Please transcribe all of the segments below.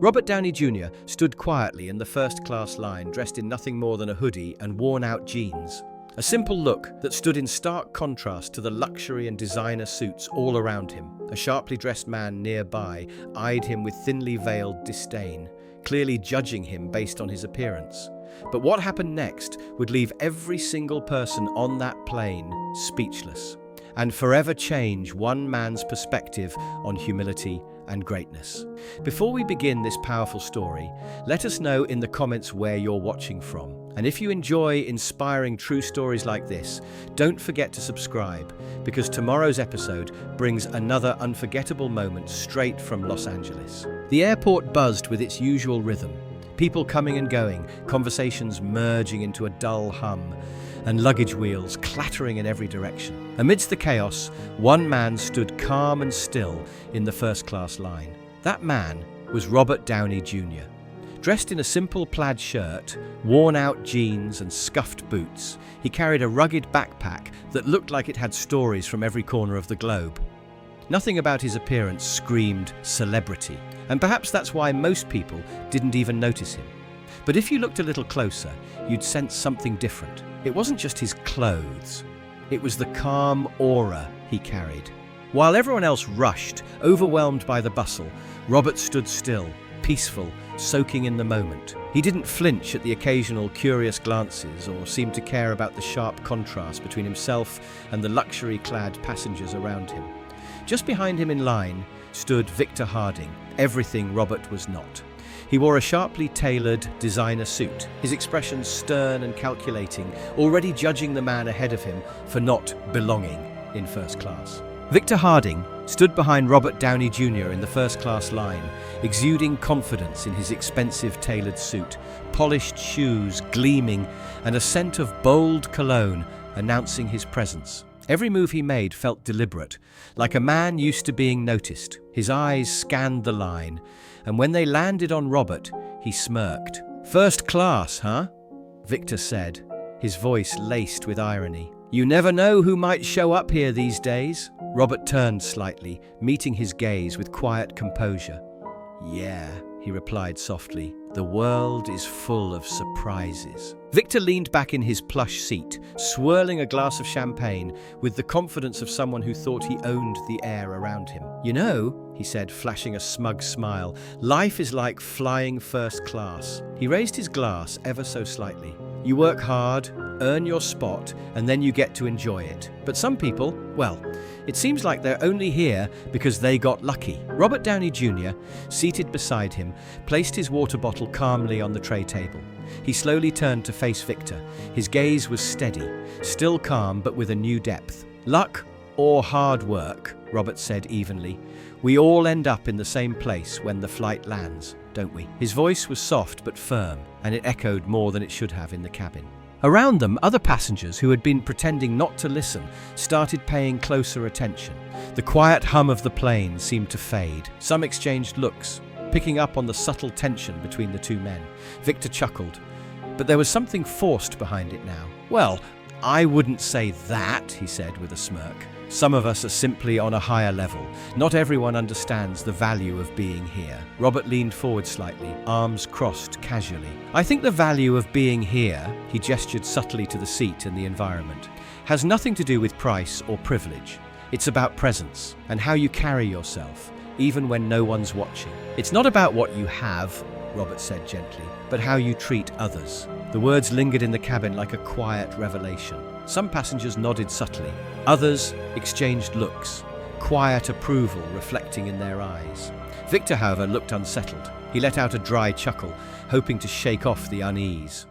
Robert Downey Jr. stood quietly in the first-class line, dressed in nothing more than a hoodie and worn-out jeans. A simple look that stood in stark contrast to the luxury and designer suits all around him. A sharply dressed man nearby eyed him with thinly veiled disdain, clearly judging him based on his appearance. But what happened next would leave every single person on that plane speechless, and forever change one man's perspective on humility and greatness. Before we begin this powerful story, let us know in the comments where you're watching from. And if you enjoy inspiring true stories like this, don't forget to subscribe, because tomorrow's episode brings another unforgettable moment straight from Los Angeles. The airport buzzed with its usual rhythm, people coming and going, conversations merging into a dull hum, and luggage wheels clattering in every direction. Amidst the chaos, one man stood calm and still in the first-class line. That man was Robert Downey Jr. Dressed in a simple plaid shirt, worn-out jeans and scuffed boots, he carried a rugged backpack that looked like it had stories from every corner of the globe. Nothing about his appearance screamed celebrity, and perhaps that's why most people didn't even notice him. But if you looked a little closer, you'd sense something different. It wasn't just his clothes, it was the calm aura he carried. While everyone else rushed, overwhelmed by the bustle, Robert stood still, peaceful, soaking in the moment. He didn't flinch at the occasional curious glances or seem to care about the sharp contrast between himself and the luxury-clad passengers around him. Just behind him in line stood Victor Harding, everything Robert was not. He wore a sharply tailored designer suit, his expression stern and calculating, already judging the man ahead of him for not belonging in first class. Victor Harding stood behind Robert Downey Jr. in the first-class line, exuding confidence in his expensive tailored suit, polished shoes gleaming, and a scent of bold cologne announcing his presence. Every move he made felt deliberate, like a man used to being noticed. His eyes scanned the line, and when they landed on Robert, he smirked. "First class, huh?" Victor said, his voice laced with irony. "You never know who might show up here these days." Robert turned slightly, meeting his gaze with quiet composure. "Yeah," he replied softly, "the world is full of surprises." Victor leaned back in his plush seat, swirling a glass of champagne with the confidence of someone who thought he owned the air around him. "You know," he said, flashing a smug smile, "life is like flying first class." He raised his glass ever so slightly. "You work hard, earn your spot, and then you get to enjoy it. But some people, well, it seems like they're only here because they got lucky." Robert Downey Jr., seated beside him, placed his water bottle calmly on the tray table. He slowly turned to face Victor. His gaze was steady, still calm but with a new depth. "Luck or hard work," Robert said evenly. "We all end up in the same place when the flight lands, don't we?" His voice was soft but firm, and it echoed more than it should have in the cabin. Around them, other passengers who had been pretending not to listen started paying closer attention. The quiet hum of the plane seemed to fade. Some exchanged looks, picking up on the subtle tension between the two men. Victor chuckled, but there was something forced behind it now. "Well, I wouldn't say that," he said with a smirk. "Some of us are simply on a higher level. Not everyone understands the value of being here." Robert leaned forward slightly, arms crossed casually. "I think the value of being here," he gestured subtly to the seat and the environment, "has nothing to do with price or privilege. It's about presence and how you carry yourself, even when no one's watching. It's not about what you have," Robert said gently, "but how you treat others." The words lingered in the cabin like a quiet revelation. Some passengers nodded subtly. Others exchanged looks, quiet approval reflecting in their eyes. Victor, however, looked unsettled. He let out a dry chuckle, hoping to shake off the unease.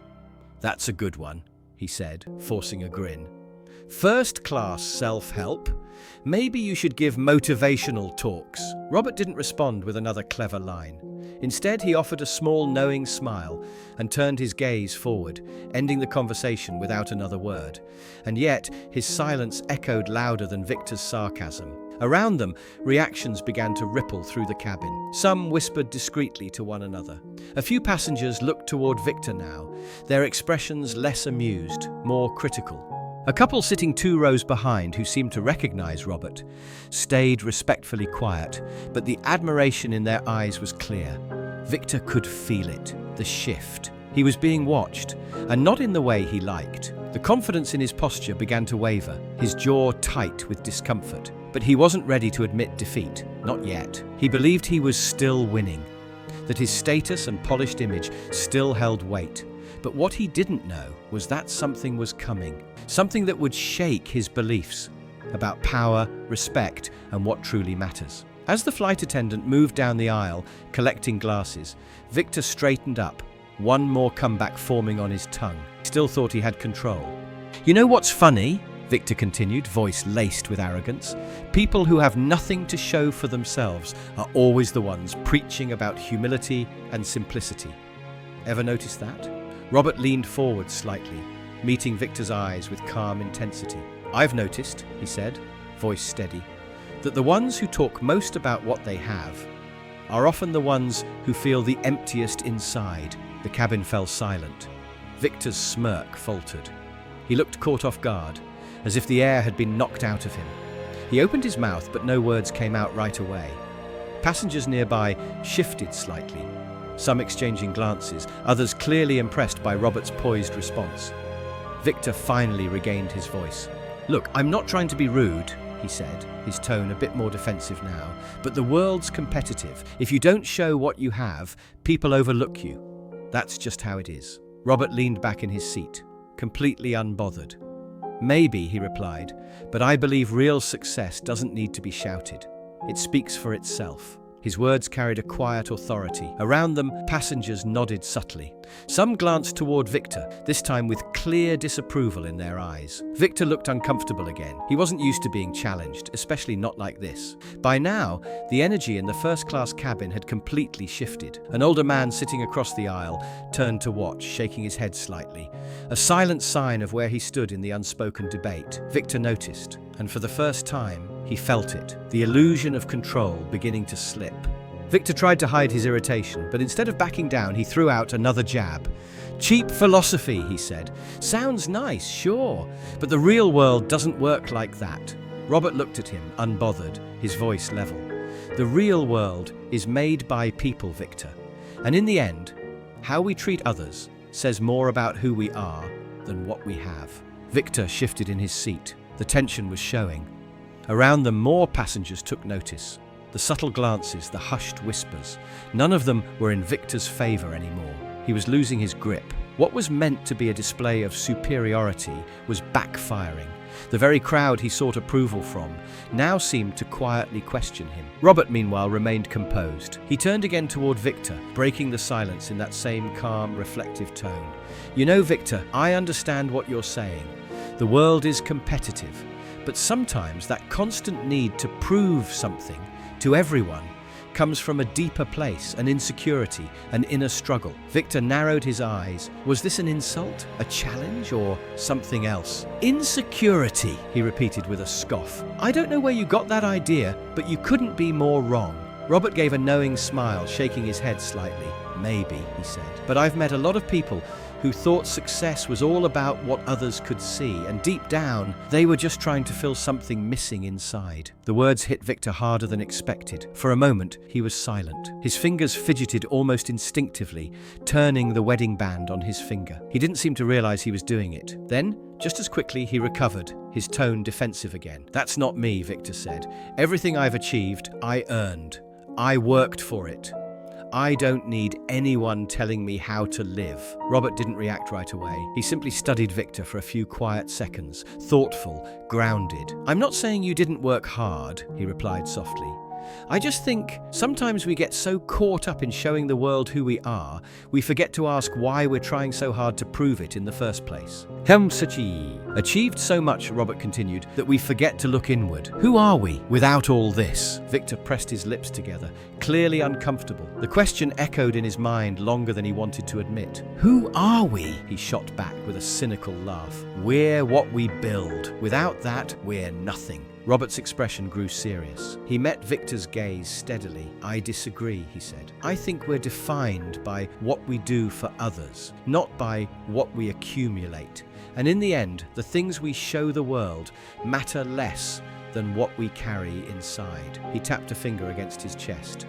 "That's a good one," he said, forcing a grin. "First-class self-help? Maybe you should give motivational talks." Robert didn't respond with another clever line. Instead, he offered a small, knowing smile and turned his gaze forward, ending the conversation without another word. And yet, his silence echoed louder than Victor's sarcasm. Around them, reactions began to ripple through the cabin. Some whispered discreetly to one another. A few passengers looked toward Victor now, their expressions less amused, more critical. A couple sitting 2 rows behind, who seemed to recognize Robert, stayed respectfully quiet, but the admiration in their eyes was clear. Victor could feel it, the shift. He was being watched, and not in the way he liked. The confidence in his posture began to waver, his jaw tight with discomfort. But he wasn't ready to admit defeat, not yet. He believed he was still winning, that his status and polished image still held weight. But what he didn't know was that something was coming, something that would shake his beliefs about power, respect, and what truly matters. As the flight attendant moved down the aisle, collecting glasses, Victor straightened up, one more comeback forming on his tongue. He still thought he had control. "You know what's funny?" Victor continued, voice laced with arrogance. "People who have nothing to show for themselves are always the ones preaching about humility and simplicity. Ever notice that?" Robert leaned forward slightly, meeting Victor's eyes with calm intensity. "I've noticed," he said, voice steady, "that the ones who talk most about what they have are often the ones who feel the emptiest inside." The cabin fell silent. Victor's smirk faltered. He looked caught off guard, as if the air had been knocked out of him. He opened his mouth, but no words came out right away. Passengers nearby shifted slightly, some exchanging glances, others clearly impressed by Robert's poised response. Victor finally regained his voice. "Look, I'm not trying to be rude," he said, his tone a bit more defensive now, "but the world's competitive. If you don't show what you have, people overlook you. That's just how it is." Robert leaned back in his seat, completely unbothered. "Maybe," he replied, "but I believe real success doesn't need to be shouted. It speaks for itself." His words carried a quiet authority. Around them, passengers nodded subtly. Some glanced toward Victor, this time with clear disapproval in their eyes. Victor looked uncomfortable again. He wasn't used to being challenged, especially not like this. By now, the energy in the first-class cabin had completely shifted. An older man sitting across the aisle turned to watch, shaking his head slightly, a silent sign of where he stood in the unspoken debate. Victor noticed, and for the first time, he felt it, the illusion of control beginning to slip. Victor tried to hide his irritation, but instead of backing down, he threw out another jab. "Cheap philosophy," he said. "Sounds nice, sure, but the real world doesn't work like that." Robert looked at him, unbothered, his voice level. "The real world is made by people, Victor. And in the end, how we treat others says more about who we are than what we have." Victor shifted in his seat. The tension was showing. Around them, more passengers took notice. The subtle glances, the hushed whispers. None of them were in Victor's favor anymore. He was losing his grip. What was meant to be a display of superiority was backfiring. The very crowd he sought approval from now seemed to quietly question him. Robert, meanwhile, remained composed. He turned again toward Victor, breaking the silence in that same calm, reflective tone. "You know, Victor, I understand what you're saying. The world is competitive, but sometimes that constant need to prove something to everyone comes from a deeper place, an insecurity, an inner struggle." Victor narrowed his eyes. Was this an insult, a challenge, or something else? "Insecurity," he repeated with a scoff. "I don't know where you got that idea, but you couldn't be more wrong." Robert gave a knowing smile, shaking his head slightly. "Maybe," he said, "but I've met a lot of people who thought success was all about what others could see, and deep down, they were just trying to fill something missing inside." The words hit Victor harder than expected. For a moment, he was silent. His fingers fidgeted almost instinctively, turning the wedding band on his finger. He didn't seem to realize he was doing it. Then, just as quickly, he recovered, his tone defensive again. "That's not me," Victor said. "Everything I've achieved, I earned. I worked for it. I don't need anyone telling me how to live." Robert didn't react right away. He simply studied Victor for a few quiet seconds, thoughtful, grounded. "I'm not saying you didn't work hard," he replied softly. "I just think sometimes we get so caught up in showing the world who we are, we forget to ask why we're trying so hard to prove it in the first place." "Achieved so much," Robert continued, "that we forget to look inward. Who are we without all this?" Victor pressed his lips together, clearly uncomfortable. The question echoed in his mind longer than he wanted to admit. "Who are we?" he shot back with a cynical laugh. "We're what we build. Without that, we're nothing." Robert's expression grew serious. He met Victor's gaze steadily. "I disagree," he said. "I think we're defined by what we do for others, not by what we accumulate. And in the end, the things we show the world matter less than what we carry inside." He tapped a finger against his chest.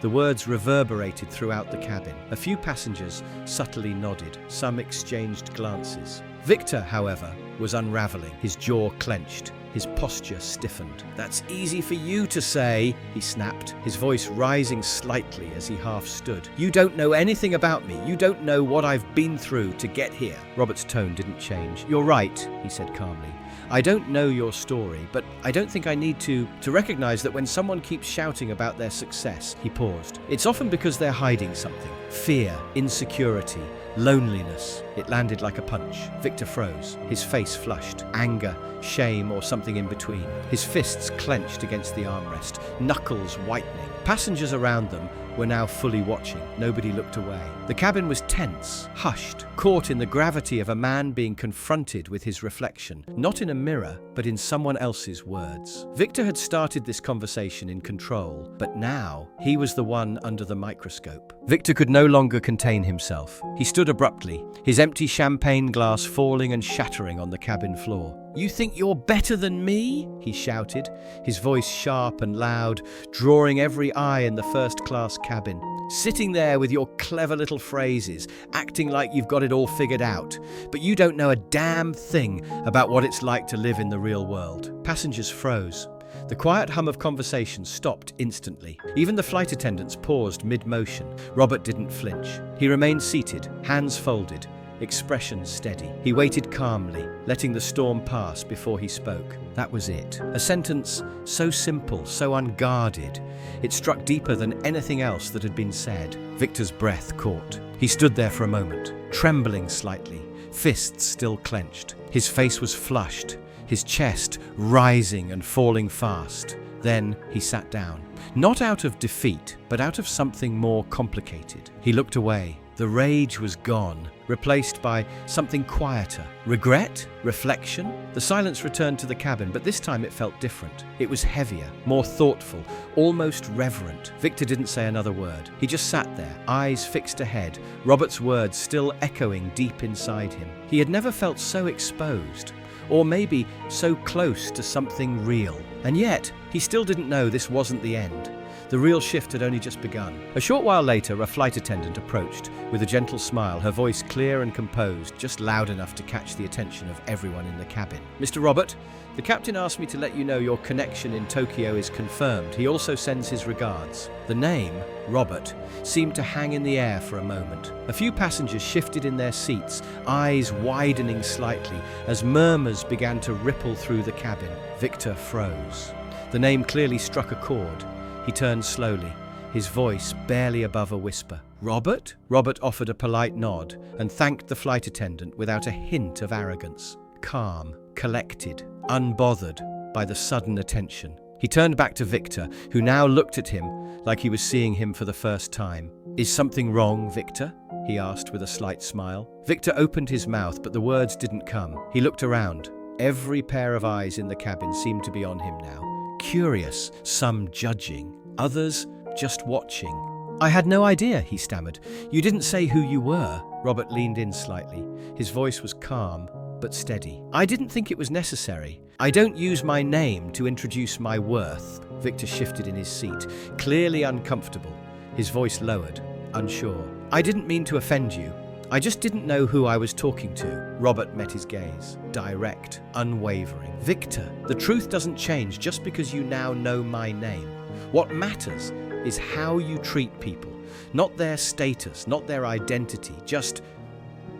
The words reverberated throughout the cabin. A few passengers subtly nodded. Some exchanged glances. Victor, however, was unraveling, his jaw clenched. His posture stiffened. "That's easy for you to say," he snapped, his voice rising slightly as he half stood. "You don't know anything about me. You don't know what I've been through to get here." Robert's tone didn't change. "You're right," he said calmly. "I don't know your story, but I don't think I need to recognize that when someone keeps shouting about their success," he paused, "it's often because they're hiding something. Fear, insecurity, loneliness." It landed like a punch. Victor froze, his face flushed. Anger, shame, or something in between. His fists clenched against the armrest, knuckles whitening. Passengers around them were now fully watching. Nobody looked away. The cabin was tense, hushed, caught in the gravity of a man being confronted with his reflection, not in a mirror, but in someone else's words. Victor had started this conversation in control, but now he was the one under the microscope. Victor could no longer contain himself. He stood abruptly, his empty champagne glass falling and shattering on the cabin floor. "You think you're better than me?" he shouted, his voice sharp and loud, drawing every eye in the first-class cabin. "Sitting there with your clever little phrases, acting like you've got it all figured out, but you don't know a damn thing about what it's like to live in the real world." Passengers froze. The quiet hum of conversation stopped instantly. Even the flight attendants paused mid-motion. Robert didn't flinch. He remained seated, hands folded, expression steady. He waited calmly, letting the storm pass before he spoke. That was it. A sentence so simple, so unguarded. It struck deeper than anything else that had been said. Victor's breath caught. He stood there for a moment, trembling slightly, fists still clenched. His face was flushed, his chest rising and falling fast. Then he sat down. Not out of defeat, but out of something more complicated. He looked away. The rage was gone, replaced by something quieter. Regret? Reflection? The silence returned to the cabin, but this time it felt different. It was heavier, more thoughtful, almost reverent. Victor didn't say another word. He just sat there, eyes fixed ahead, Robert's words still echoing deep inside him. He had never felt so exposed, or maybe so close to something real. And yet, he still didn't know this wasn't the end. The real shift had only just begun. A short while later, a flight attendant approached with a gentle smile, her voice clear and composed, just loud enough to catch the attention of everyone in the cabin. "Mr. Robert, the captain asked me to let you know your connection in Tokyo is confirmed. He also sends his regards." The name, Robert, seemed to hang in the air for a moment. A few passengers shifted in their seats, eyes widening slightly as murmurs began to ripple through the cabin. Victor froze. The name clearly struck a chord. He turned slowly, his voice barely above a whisper. "Robert?" Robert offered a polite nod and thanked the flight attendant without a hint of arrogance. Calm, collected, unbothered by the sudden attention. He turned back to Victor, who now looked at him like he was seeing him for the first time. "Is something wrong, Victor?" he asked with a slight smile. Victor opened his mouth, but the words didn't come. He looked around. Every pair of eyes in the cabin seemed to be on him now. Curious, some judging, others just watching. "I had no idea," he stammered. "You didn't say who you were." Robert leaned in slightly. His voice was calm, but steady. "I didn't think it was necessary. I don't use my name to introduce my worth." Victor shifted in his seat, clearly uncomfortable, his voice lowered, unsure. "I didn't mean to offend you. I just didn't know who I was talking to." Robert met his gaze, direct, unwavering. "Victor, the truth doesn't change just because you now know my name. What matters is how you treat people, not their status, not their identity, just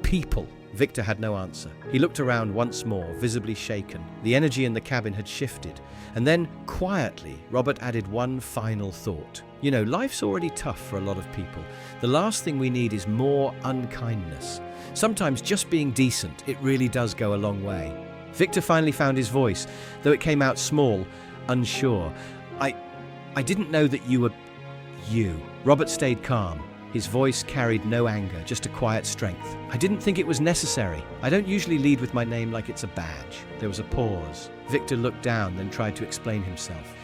people." Victor had no answer. He looked around once more, visibly shaken. The energy in the cabin had shifted. And then, quietly, Robert added one final thought. "You know, life's already tough for a lot of people. The last thing we need is more unkindness. Sometimes just being decent, it really does go a long way." Victor finally found his voice, though it came out small, unsure. I didn't know that you were... you." Robert stayed calm. His voice carried no anger, just a quiet strength. "I didn't think it was necessary. I don't usually lead with my name like it's a badge." There was a pause. Victor looked down, then tried to explain himself.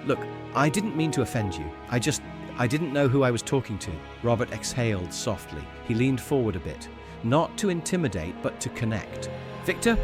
"Look, I didn't mean to offend you. I didn't know who I was talking to." Robert exhaled softly. He leaned forward a bit, not to intimidate, but to connect. "Victor,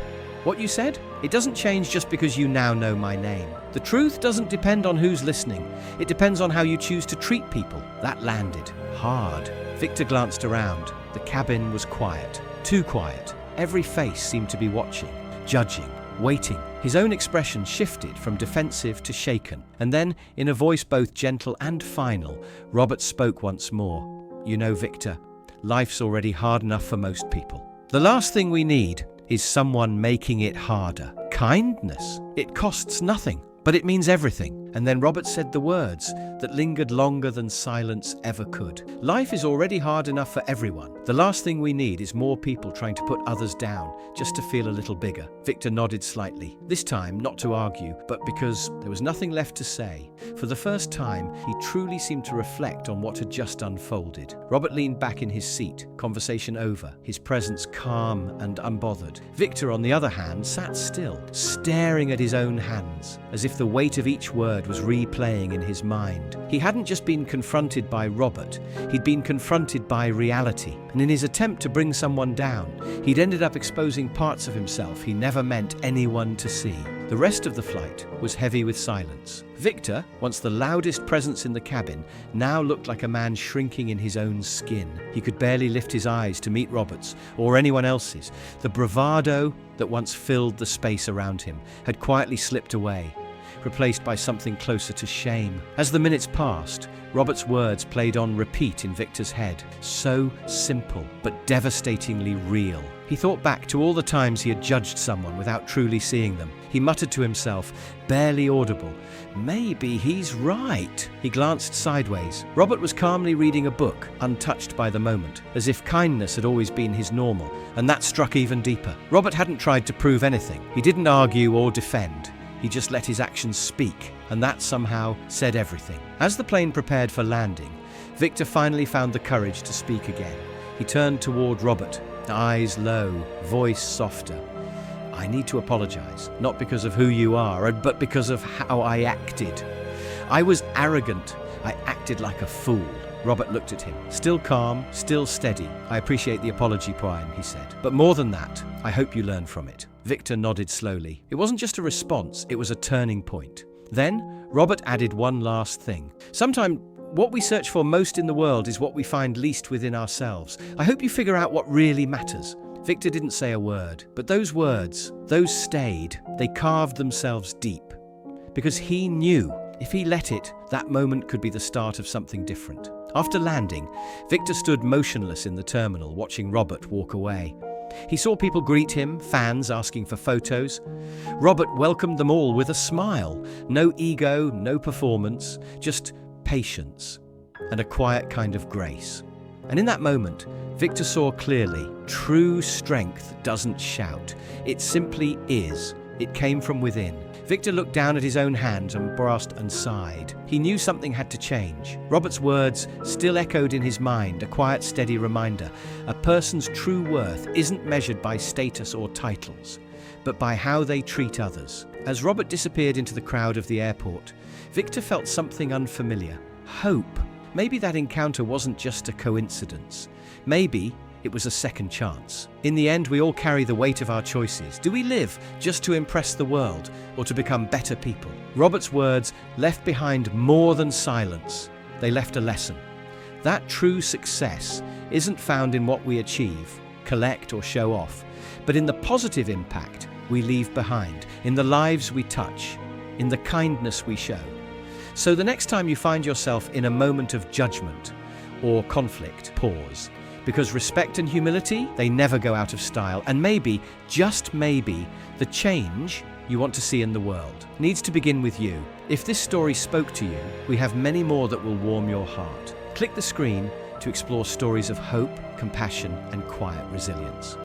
What you said? It doesn't change just because you now know my name. The truth doesn't depend on who's listening. It depends on how you choose to treat people. That landed hard. Victor glanced around. The cabin was quiet. Too quiet. Every face seemed to be watching, judging, waiting. His own expression shifted from defensive to shaken. And then, in a voice both gentle and final, Robert spoke once more. You know, Victor, life's already hard enough for most people. The last thing we need is someone making it harder. Kindness. It costs nothing, but it means everything. And then Robert said the words that lingered longer than silence ever could. Life is already hard enough for everyone. The last thing we need is more people trying to put others down just to feel a little bigger. Victor nodded slightly, this time not to argue, but because there was nothing left to say. For the first time, he truly seemed to reflect on what had just unfolded. Robert leaned back in his seat, conversation over, his presence calm and unbothered. Victor, on the other hand, sat still, staring at his own hands, as if the weight of each word was replaying in his mind. He hadn't just been confronted by Robert, he'd been confronted by reality. And in his attempt to bring someone down, he'd ended up exposing parts of himself he never meant anyone to see. The rest of the flight was heavy with silence. Victor, once the loudest presence in the cabin, now looked like a man shrinking in his own skin. He could barely lift his eyes to meet Robert's or anyone else's. The bravado that once filled the space around him had quietly slipped away, replaced by something closer to shame. As the minutes passed, Robert's words played on repeat in Victor's head. So simple, but devastatingly real. He thought back to all the times he had judged someone without truly seeing them. He muttered to himself, barely audible, maybe he's right. He glanced sideways. Robert was calmly reading a book, untouched by the moment, as if kindness had always been his normal, and that struck even deeper. Robert hadn't tried to prove anything. He didn't argue or defend. He just let his actions speak, and that somehow said everything. As the plane prepared for landing, Victor finally found the courage to speak again. He turned toward Robert, eyes low, voice softer. I need to apologize, not because of who you are, but because of how I acted. I was arrogant. I acted like a fool. Robert looked at him, still calm, still steady. I appreciate the apology, Brian, he said. But more than that, I hope you learn from it. Victor nodded slowly. It wasn't just a response, it was a turning point. Then, Robert added one last thing. Sometimes, what we search for most in the world is what we find least within ourselves. I hope you figure out what really matters. Victor didn't say a word, but those words, those stayed. They carved themselves deep. Because he knew, if he let it, that moment could be the start of something different. After landing, Victor stood motionless in the terminal, watching Robert walk away. He saw people greet him, fans asking for photos. Robert welcomed them all with a smile. No ego, no performance, just patience and a quiet kind of grace. And in that moment, Victor saw clearly, true strength doesn't shout. It simply is. It came from within. Victor looked down at his own hands and grasped and sighed. He knew something had to change. Robert's words still echoed in his mind, a quiet, steady reminder. A person's true worth isn't measured by status or titles, but by how they treat others. As Robert disappeared into the crowd of the airport, Victor felt something unfamiliar. Hope. Maybe that encounter wasn't just a coincidence. Maybe it was a second chance. In the end, we all carry the weight of our choices. Do we live just to impress the world or to become better people? Robert's words left behind more than silence. They left a lesson. That true success isn't found in what we achieve, collect or show off, but in the positive impact we leave behind, in the lives we touch, in the kindness we show. So the next time you find yourself in a moment of judgment or conflict, pause. Because respect and humility, they never go out of style. And maybe, just maybe, the change you want to see in the world needs to begin with you. If this story spoke to you, we have many more that will warm your heart. Click the screen to explore stories of hope, compassion, and quiet resilience.